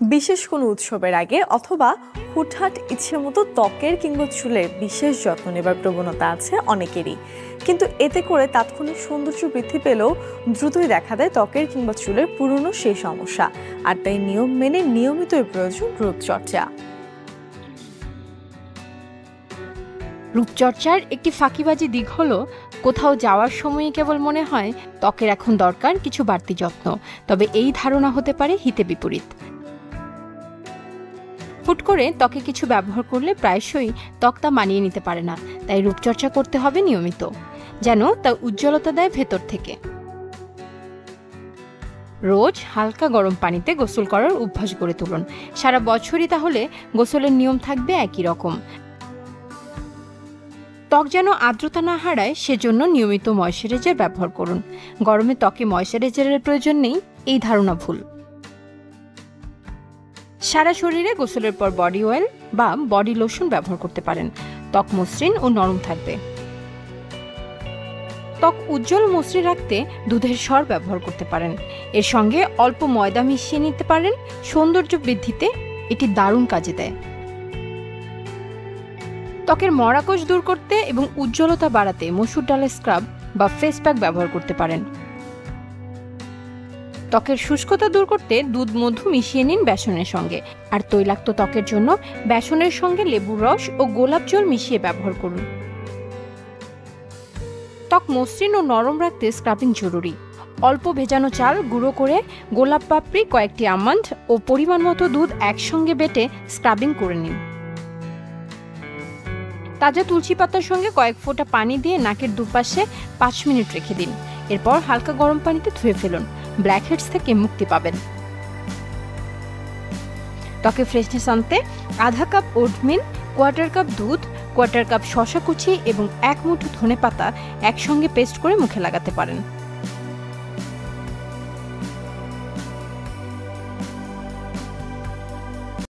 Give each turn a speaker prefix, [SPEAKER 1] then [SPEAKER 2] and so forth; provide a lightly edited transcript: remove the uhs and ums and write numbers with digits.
[SPEAKER 1] বিশেষ কোনো উৎসবের আগে অথবা হুটহাট ইচ্ছে মতো ত্বকের কিংবা চুলের বিশেষ যত্ন নেবার প্রবণতা আছে অনেকেরই, কিন্তু এতে করে তাৎক্ষণিক সৌন্দর্য বৃদ্ধি পেলেও দ্রুতই দেখা দেয় ত্বকের কিংবা চুলের পুরনো সেই সমস্যা। আর তাই নিয়ম মেনে নিয়মিতই প্রয়োজন রূপচর্চা।
[SPEAKER 2] রূপচর্চার একটি ফাঁকিবাজি দিক হলো কোথাও যাওয়ার সময় কেবল মনে হয় ত্বকের এখন দরকার কিছু বাড়তি যত্ন, তবে এই ধারণা হতে পারে হিতে বিপরীত। হুট করে ত্বকে কিছু ব্যবহার করলে প্রায়শই ত্বক তা মানিয়ে নিতে পারে না, তাই রূপচর্চা করতে হবে নিয়মিত, যেন তা উজ্জ্বলতা দেয় ভেতর থেকে। রোজ হালকা গরম পানিতে গোসল করার অভ্যাস গড়ে তুলুন। সারা বছরই তাহলে গোসলের নিয়ম থাকবে একই রকম। ত্বক যেন আর্দ্রতা না হারায় সেজন্য নিয়মিত ময়শ্চারাইজার ব্যবহার করুন। গরমে ত্বকে ময়শ্চারাইজারের প্রয়োজন নেই, এই ধারণা ভুল। সারা শরীরে গোসলের পর বডি অয়েল বা বডি লোশন ব্যবহার করতে পারেন, ত্বক মসৃণ ও নরম থাকবে। ত্বক উজ্জ্বল মসৃণ রাখতে দুধের সর ব্যবহার করতে পারেন, এর সঙ্গে অল্প ময়দা মিশিয়ে নিতে পারেন। সৌন্দর্য বৃদ্ধিতে এটি দারুণ কাজে দেয়। ত্বকের মরাকোষ দূর করতে এবং উজ্জ্বলতা বাড়াতে মসুর ডালের স্ক্রাব বা ফেস প্যাক ব্যবহার করতে পারেন। ত্বকের শুষ্কতা দূর করতে দুধ মধু মিশিয়ে নিন বেসনের সঙ্গে, আর তৈলাক্ত ত্বকের জন্য বেসনের সঙ্গে লেবুর রস ও গোলাপ জল মিশিয়ে ব্যবহার করুন। ত্বক মসৃণ ও নরম রাখতে স্ক্রাবিং জরুরি। অল্প ভেজানো চাল গুঁড়ো করে, গোলাপ পাপড়ি, কয়েকটি আমন্ড ও পরিমাণ মতো দুধ একসঙ্গে বেটে স্ক্রাবিং করে নিন। তাজা তুলসী পাতার সঙ্গে কয়েক ফোঁটা পানি দিয়ে নাকের দুপাশে 5 মিনিট রেখে দিন। এরপর হালকা গরম পানিতে ধুয়ে ফেলুন, ব্ল্যাকহেডস থেকে মুক্তি পাবেন। ত্বকে ফ্রেশনেস আনতে আধা কাপ ওটমিল, 1/4 কাপ দুধ, 1/4 কাপ শসা কুচি এবং 1 মুঠো ধনেপাতা একসঙ্গে পেস্ট করে মুখে লাগাতে পারেন।